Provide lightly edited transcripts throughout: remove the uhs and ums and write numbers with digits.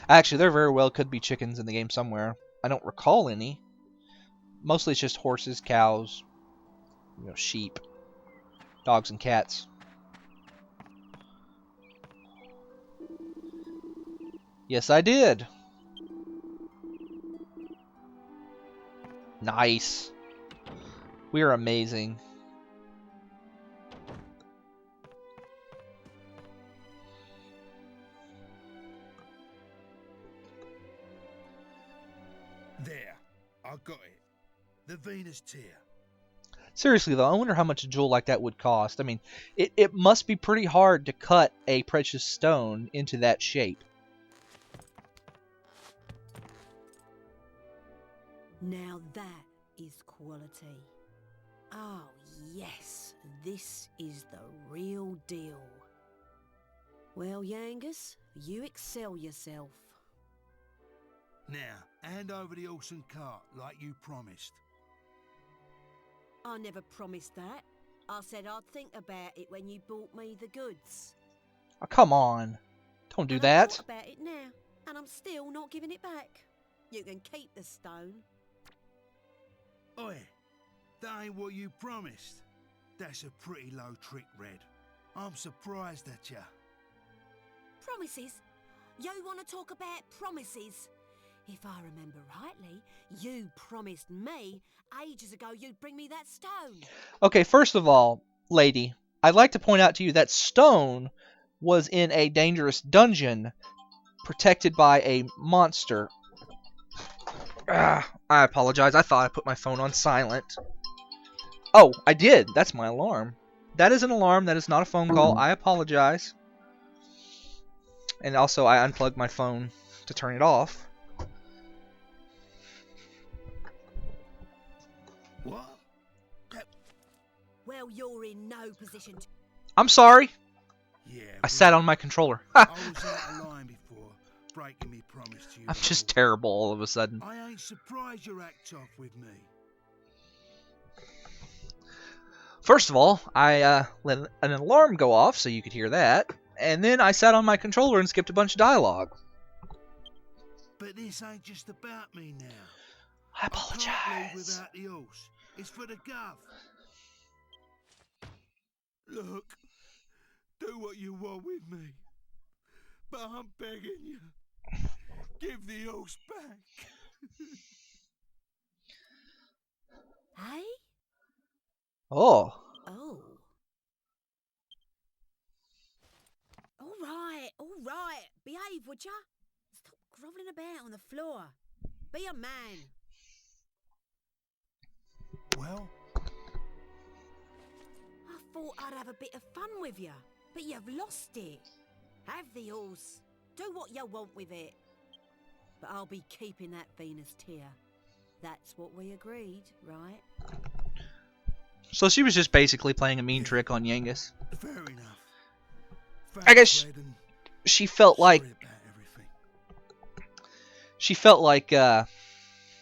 Actually, there very well could be chickens in the game somewhere. I don't recall any. Mostly it's just horses, cows, sheep, dogs, and cats. Yes, I did. Nice. We are amazing. There, I got it. The Venus tear. Seriously though, I wonder how much a jewel like that would cost. I mean, it must be pretty hard to cut a precious stone into that shape. Now that is quality. Oh yes, this is the real deal. Well, Yangus, you excel yourself. Now, hand over the horse and cart like you promised. I never promised that. I said I'd think about it when you bought me the goods. Oh, come on. Don't do And that. I've thought about it now, and I'm still not giving it back. You can keep the stone. Oi, that ain't what you promised. That's a pretty low trick, Red. I'm surprised at ya. Promises? You want to talk about promises? If I remember rightly, you promised me ages ago you'd bring me that stone. Okay, first of all, lady, I'd like to point out to you that stone was in a dangerous dungeon protected by a monster. I apologize. I thought I put my phone on silent. Oh, I did. That's my alarm. That is an alarm. That is not a phone call. I apologize. And also, I unplugged my phone to turn it off. What? Well, you're in no position to... I'm sorry. Yeah. I sat on my controller. I was out of line before, breaking me promise to you. I'm just terrible all of a sudden. I ain't surprised you act off with me. First of all, I let an alarm go off so you could hear that, and then I sat on my controller and skipped a bunch of dialogue. But this ain't just about me now. I I can't leave apologize. without the horse. It's for the gov. Look, do what you want with me, but I'm begging you, give the horse back. Hey? Oh. Oh. All right. Behave, would ya? Stop grovelling about on the floor. Be a man. Well, I thought I'd have a bit of fun with you, but you've lost it. Have the horse. Do what you want with it. But I'll be keeping that Venus tear. That's what we agreed, right? So she was just basically playing a mean trick on Yangus. fair enough. I guess Red, and she felt like sorry about everything.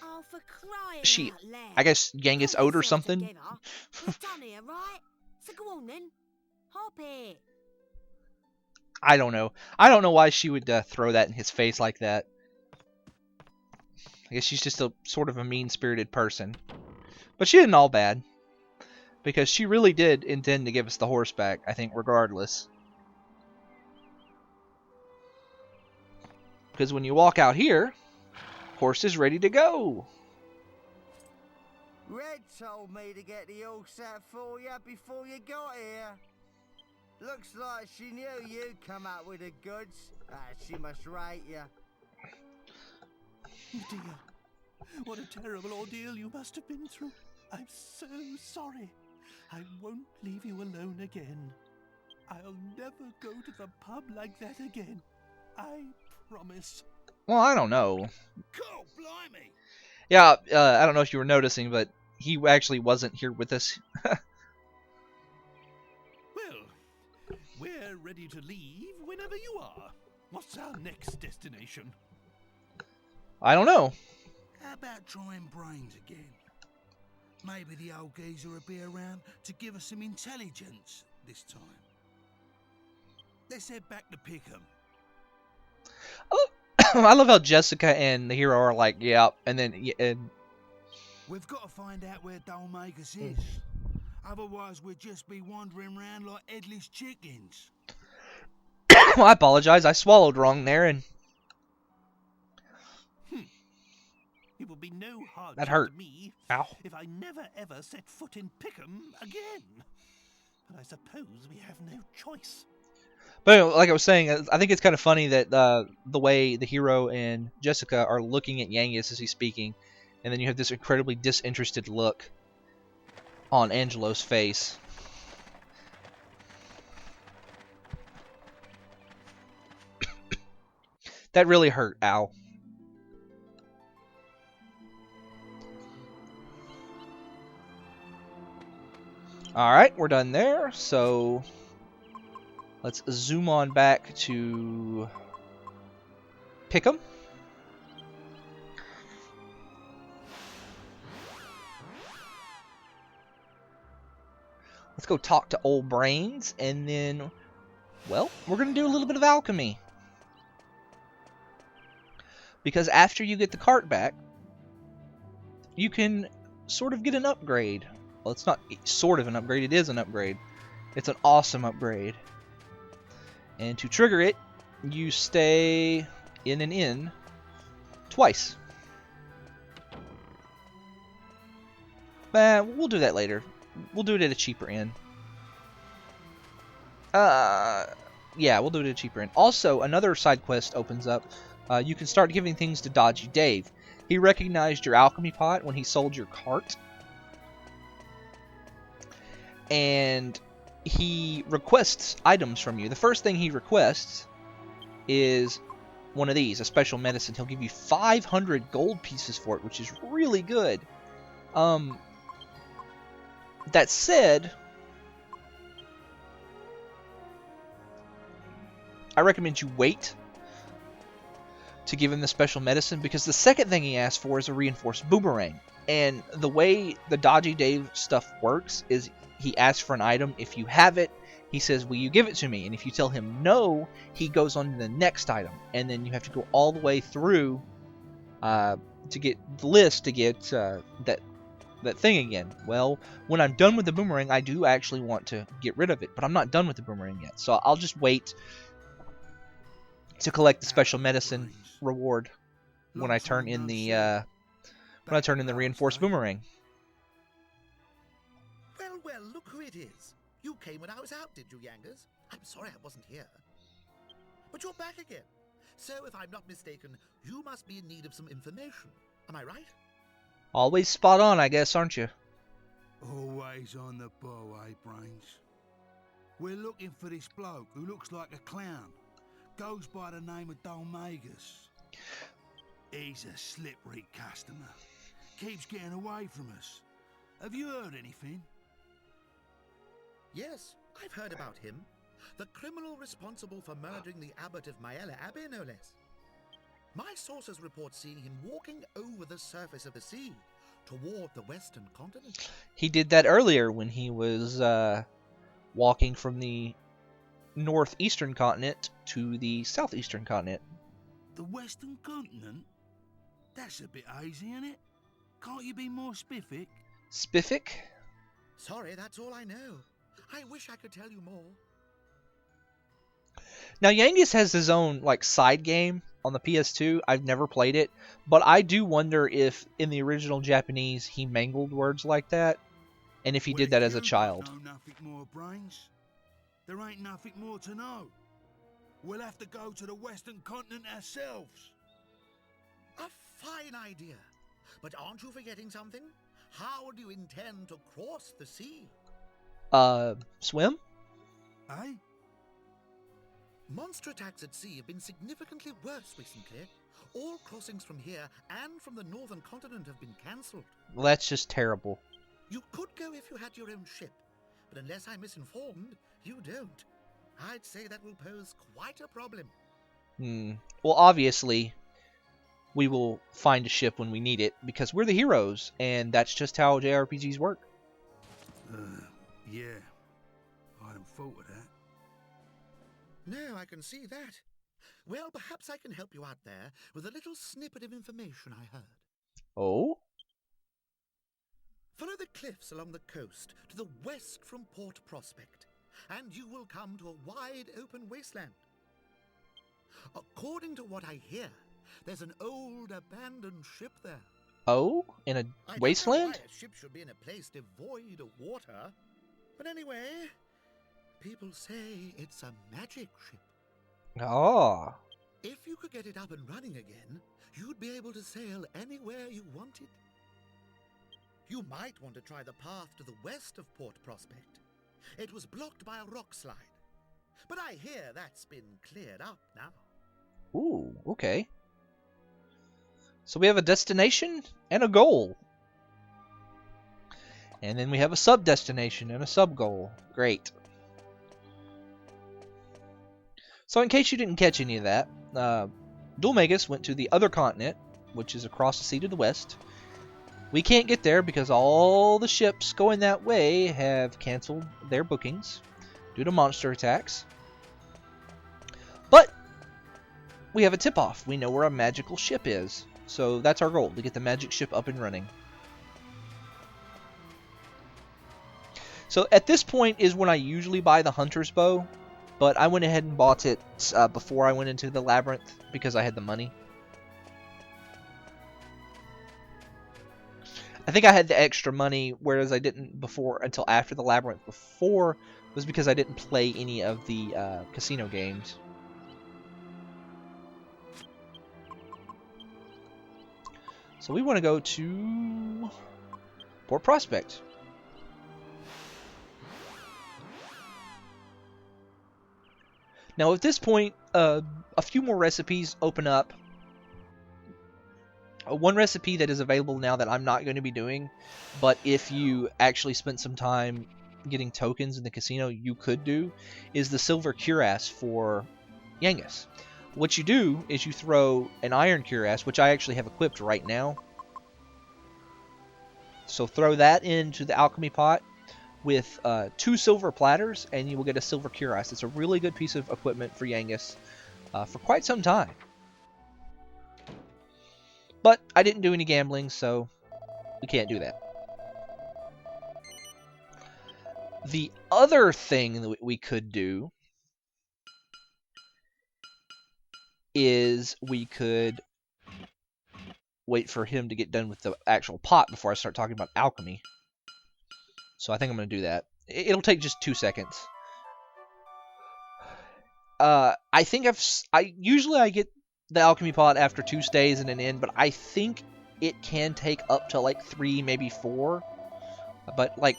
Oh, for crying she, out loud. I guess Yangus Pull owed her yourself something. together. We've done here, right? So go on then. Hop it. I don't know. I don't know why she would throw that in his face like that. I guess she's just a sort of a mean-spirited person. But she isn't all bad. Because she really did intend to give us the horse back, I think, regardless. Because when you walk out here, horse is ready to go. Red told me to get the horse out for you before you got here. Looks like she knew you'd come out with the goods. She must rate you. Oh dear, what a terrible ordeal you must have been through. I'm so sorry. I won't leave you alone again. I'll never go to the pub like that again. I promise. Well, I don't know. God, blimey! Yeah, I don't know if you were noticing, but he actually wasn't here with us. Well, we're ready to leave whenever you are. What's our next destination? I don't know. How about trying brains again? Maybe the old geezer will be around to give us some intelligence this time. Let's head back to Pickham. Oh, I love how Jessica and the hero are like, yeah, and then We've got to find out where Dalmagus is. Otherwise, we'd just be wandering around like headless chickens. I apologize. I swallowed wrong there, and It will be no that hardship hurt. to me Ow. if I never ever set foot in Pickham again. But I suppose we have no choice. But anyway, like I was saying, I think it's kind of funny that the way the hero and Jessica are looking at Yangus as he's speaking, and then you have this incredibly disinterested look on Angelo's face. That really hurt, Ow. Alright, we're done there, so let's zoom on back to Pickham. Let's go talk to Old Brains, and then, well, we're going to do a little bit of alchemy. Because after you get the cart back, you can sort of get an upgrade. Well, it's not sort of an upgrade, it is an upgrade. It's an awesome upgrade. And to trigger it, you stay in an inn twice. We'll do that later. We'll do it at a cheaper inn. Yeah, we'll do it at a cheaper inn. Also, another side quest opens up. You can start giving things to Dodgy Dave. He recognized your alchemy pot when he sold your cart. And he requests items from you. The first thing he requests is one of these, a special medicine. He'll give you 500 gold pieces for it, which is really good. That said, I recommend you wait to give him the special medicine, because the second thing he asks for is a reinforced boomerang. And the way the Dodgy Dave stuff works is he asks for an item. If you have it, he says, will you give it to me? And if you tell him no, he goes on to the next item. And then you have to go all the way through to get the list to get that thing again. Well, when I'm done with the boomerang, I do actually want to get rid of it, but I'm not done with the boomerang yet. So I'll just wait to collect the special medicine reward when I turn in the reinforced boomerang. Well, look who it is. You came when I was out, did you, Yangas? I'm sorry I wasn't here. But you're back again. So, if I'm not mistaken, you must be in need of some information. Am I right? Always spot on, I guess, aren't you? Always on the ball, eh, Brains? We're looking for this bloke who looks like a clown. Goes by the name of Dalmagus. He's a slippery customer. Keeps getting away from us. Have you heard anything? Yes, I've heard about him. The criminal responsible for murdering the abbot of Maella Abbey, no less. My sources report seeing him walking over the surface of the sea toward the western continent. He did that earlier when he was walking from the northeastern continent to the southeastern continent. The western continent? That's a bit hazy, isn't it? Can't you be more specific? Spiffik? Sorry, that's all I know. I wish I could tell you more. Now, Yangus has his own side game on the PS2. I've never played it, but I do wonder if in the original Japanese he mangled words like that, and if he did that as a child. Know nothing more, Brains. There ain't nothing more to know. We'll have to go to the western continent ourselves. A fine idea. But aren't you forgetting something? How do you intend to cross the sea? Swim? Eh? Monster attacks at sea have been significantly worse recently. All crossings from here and from the northern continent have been cancelled. Well, that's just terrible. You could go if you had your own ship, but unless I'm misinformed, you don't. I'd say that will pose quite a problem. Well, obviously, we will find a ship when we need it, because we're the heroes, and that's just how JRPGs work. Yeah. I hadn't thought of that. No, I can see that. Well, perhaps I can help you out there with a little snippet of information I heard. Oh? Follow the cliffs along the coast to the west from Port Prospect, and you will come to a wide open wasteland. According to what I hear, there's an old abandoned ship there. Oh? In a I wasteland? don't know why a ship should be in a place devoid of water. But anyway, people say it's a magic ship. Oh. If you could get it up and running again, you'd be able to sail anywhere you wanted. You might want to try the path to the west of Port Prospect. It was blocked by a rock slide. But I hear that's been cleared up now. Ooh, okay. So we have a destination and a goal. And then we have a sub-destination and a sub-goal. Great. So in case you didn't catch any of that, Dulmagus went to the other continent, which is across the sea to the west. We can't get there because all the ships going that way have canceled their bookings due to monster attacks. But we have a tip-off. We know where a magical ship is. So that's our goal, to get the magic ship up and running. So at this point is when I usually buy the hunter's bow, but I went ahead and bought it before I went into the labyrinth because I had the money. I think I had the extra money, whereas I didn't before until after the labyrinth. Before was because I didn't play any of the casino games. So we want to go to Port Prospect. Now at this point, a few more recipes open up. One recipe that is available now that I'm not going to be doing, but if you actually spent some time getting tokens in the casino, you could do, is the silver cuirass for Yangus. What you do is you throw an iron cuirass, which I actually have equipped right now. So throw that into the alchemy pot with 2 silver platters, and you will get a silver cuirass. It's a really good piece of equipment for Yangus for quite some time. But I didn't do any gambling, so we can't do that. The other thing that we could do is we could wait for him to get done with the actual pot before I start talking about alchemy. So I think I'm going to do that. It'll take just 2 seconds. I think usually I get the alchemy pot after 2 stays and an inn, but I think it can take up to like 3, maybe 4. But like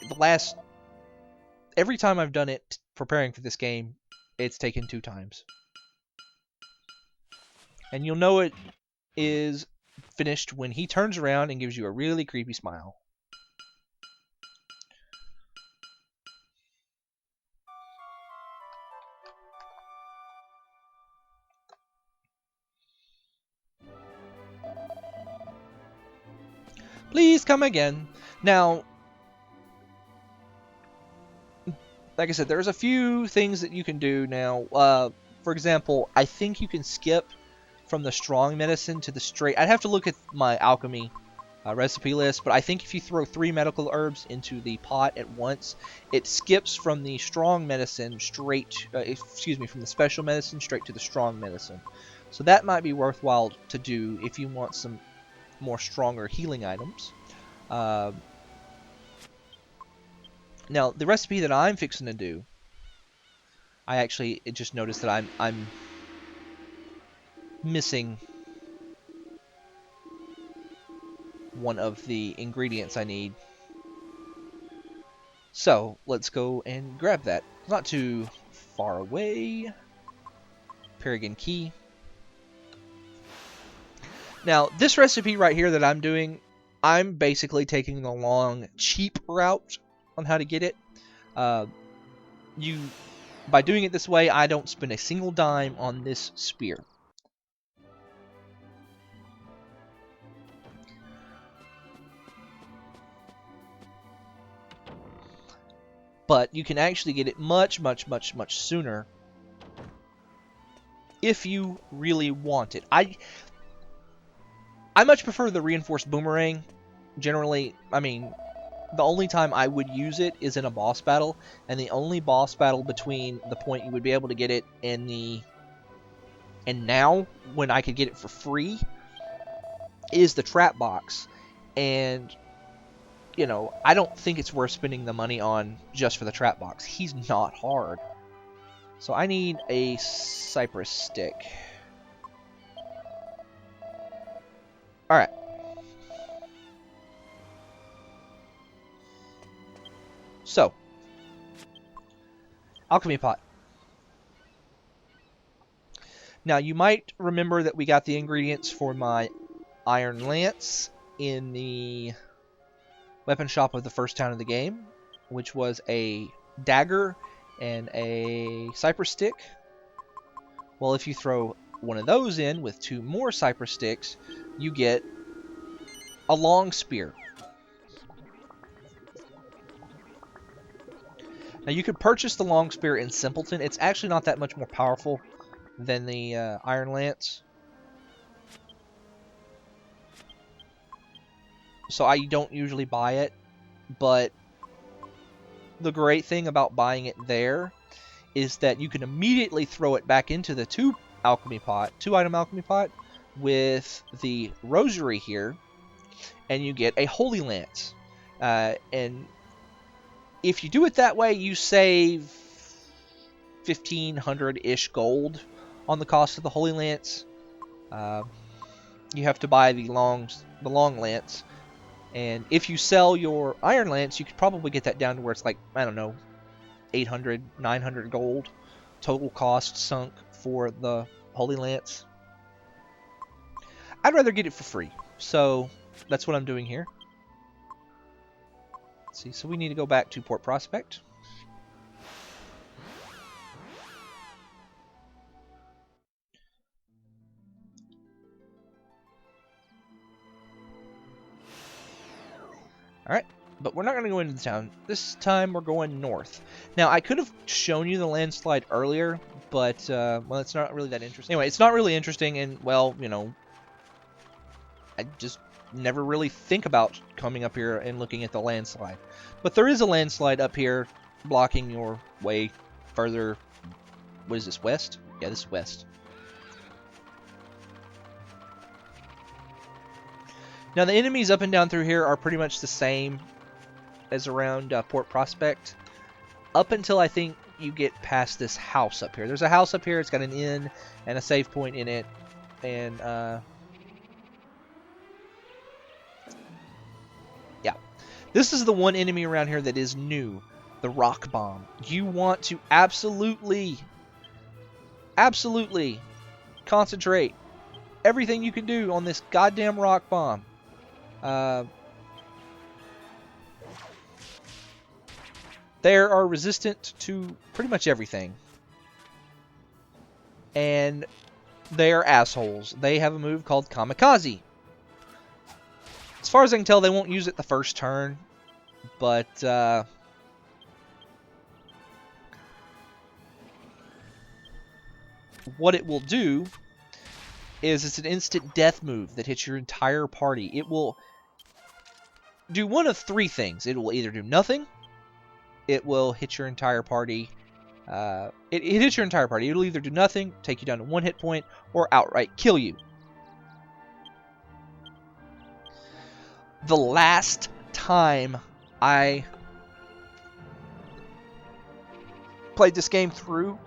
every time I've done it preparing for this game, it's taken 2 times. And you'll know it is finished when he turns around and gives you a really creepy smile. Please come again. Now, like I said, there's a few things that you can do now. For example, I think you can skip from the strong medicine to the straight. I'd have to look at my alchemy recipe list, but I think if you throw 3 medical herbs into the pot at once, it skips from the strong medicine straight, from the special medicine straight to the strong medicine. So that might be worthwhile to do if you want some more stronger healing items. Now, the recipe that I'm fixing to do, I actually just noticed that I'm missing one of the ingredients I need. So let's go and grab that. Not too far away. Paragon Key. Now, this recipe right here that I'm doing, I'm basically taking the long, cheap route on how to get it. By doing it this way, I don't spend a single dime on this spear. But you can actually get it much, much, much, much sooner if you really want it. I much prefer the reinforced boomerang. Generally, I mean, the only time I would use it is in a boss battle, and the only boss battle between the point you would be able to get it and now, when I could get it for free, is the trap box. And, you know, I don't think it's worth spending the money on just for the trap box. He's not hard. So I need a cypress stick. Alright. So, alchemy pot. Now, you might remember that we got the ingredients for my iron lance in the weapon shop of the first town of the game, which was a dagger and a cypress stick. Well, if you throw one of those in with 2 more cypress sticks, you get a long spear. Now, you could purchase the long spear in Simpleton. It's actually not that much more powerful than the iron lance. So I don't usually buy it, but the great thing about buying it there is that you can immediately throw it back into the 2-item alchemy pot with the rosary here, and you get a holy lance. And if you do it that way, you save 1,500-ish gold on the cost of the holy lance. You have to buy the long lance. And if you sell your iron lance, you could probably get that down to where it's like, I don't know, 800, 900 gold total cost sunk for the holy lance. I'd rather get it for free, so that's what I'm doing here. Let's see, so we need to go back to Port Prospect. Alright, but we're not going to go into the town. This time we're going north. Now, I could have shown you the landslide earlier, but, well, it's not really that interesting. Anyway, it's not really interesting, and, well, you know, I just never really think about coming up here and looking at the landslide. But there is a landslide up here blocking your way further. What is this, west? Yeah, this is west. Now, the enemies up and down through here are pretty much the same as around Port Prospect, up until I think you get past this house up here. There's a house up here. It's got an inn and a save point in it. And, yeah. This is the one enemy around here that is new, the rock bomb. You want to absolutely concentrate everything you can do on this goddamn rock bomb. They are resistant to pretty much everything. And they are assholes. They have a move called Kamikaze. As far as I can tell, they won't use it the first turn. But, what it will do is it's an instant death move that hits your entire party. It will do one of 3 things. It will either do nothing, it will hit your entire party. It hits your entire party. It'll either do nothing, take you down to 1 hit point, or outright kill you. The last time I played this game through,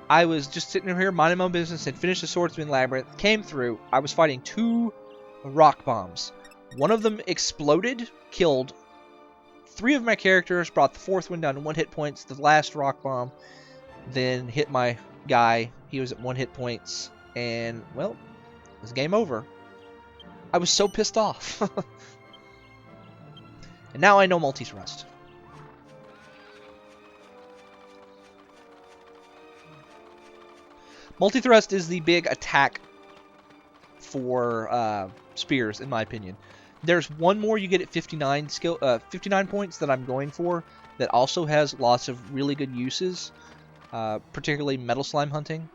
I was just sitting here minding my own business and finished the Swordsman Labyrinth, came through, I was fighting 2 rock bombs. One of them exploded, killed 3 of my characters, brought the 4th one down to 1 hit points. The last rock bomb then hit my guy. He was at 1 hit points, and, well, it was game over. I was so pissed off. And now I know multi-thrust. Multi-thrust is the big attack for spears, in my opinion. There's one more you get at 59 points that I'm going for that also has lots of really good uses, particularly metal slime hunting.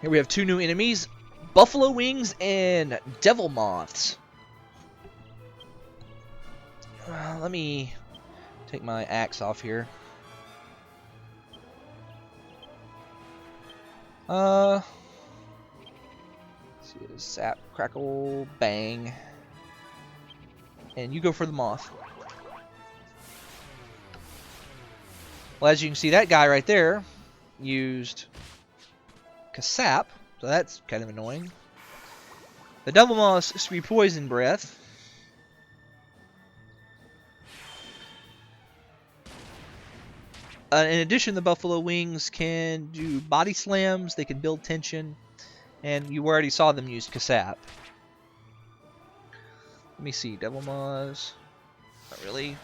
Here we have two new enemies, buffalo wings and devil moths. Let me take my axe off here. Let's see, zap, crackle, bang. And you go for the moth. Well, as you can see, that guy right there used Kasap, so that's kind of annoying. The devil moths spew poison breath. In addition, the buffalo wings can do body slams, they can build tension, and you already saw them use Kasap. Let me see, devil moths, not really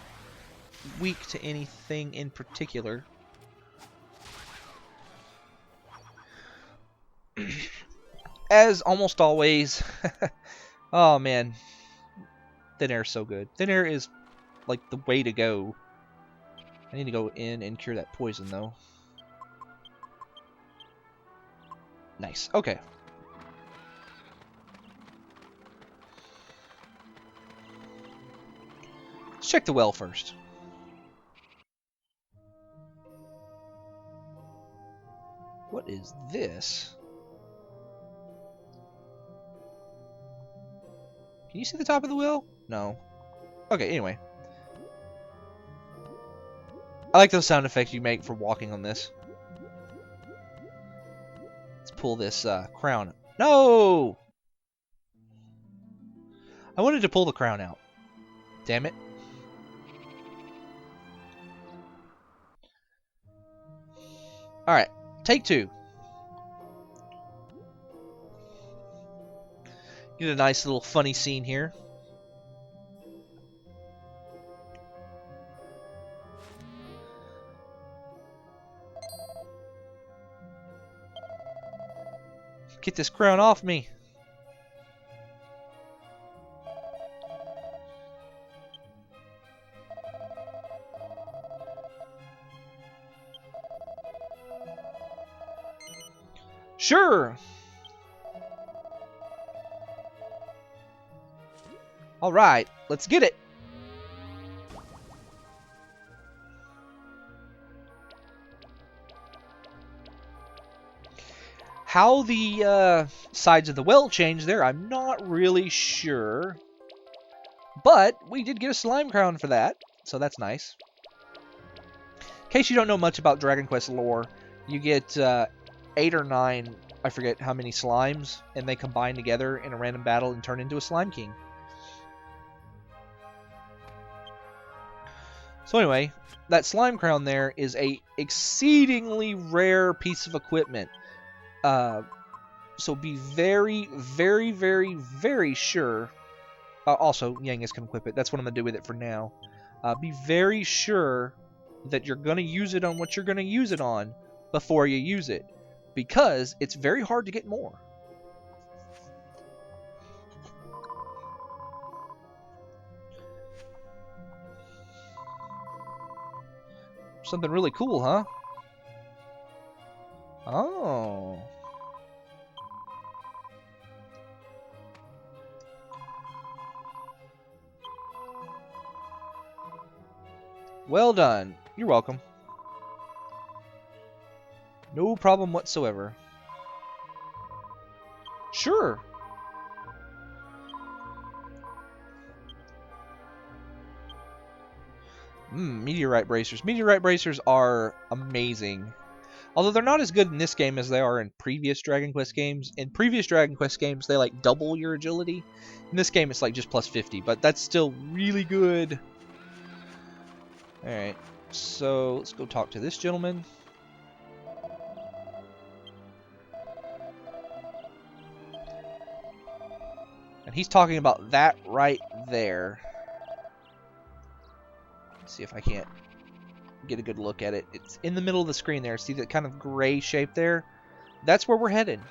weak to anything in particular. As almost always, oh man, thin air is so good. Thin air is like the way to go. I need to go in and cure that poison though. Nice, okay. Let's check the well first. What is this? Can you see the top of the well? No. Okay, anyway. I like those sound effects you make for walking on this. Let's pull this crown. No! I wanted to pull the crown out. Damn it. Alright, take two. Get a nice little funny scene here. Get this crown off me. Sure. All right, let's get it. How the sides of the well change there, I'm not really sure. But we did get a slime crown for that, so that's nice. In case you don't know much about Dragon Quest lore, you get 8 or 9, I forget how many slimes, and they combine together in a random battle and turn into a Slime King. So anyway, that slime crown there is a exceedingly rare piece of equipment. So be very, very, very, very sure. Also, Yangus can equip it. That's what I'm going to do with it for now. Be very sure that you're going to use it on what you're going to use it on before you use it. Because it's very hard to get more. Something really cool, huh? Oh. Well done. You're welcome. No problem whatsoever. Sure. Meteorite bracers. Meteorite bracers are amazing. Although they're not as good in this game as they are in previous Dragon Quest games. In previous Dragon Quest games, they like double your agility. In this game, it's like just plus 50, but that's still really good. Alright, so let's go talk to this gentleman. And he's talking about that right there. Let's see if I can't get a good look at it. It's in the middle of the screen there. See that kind of gray shape there? That's where we're headed.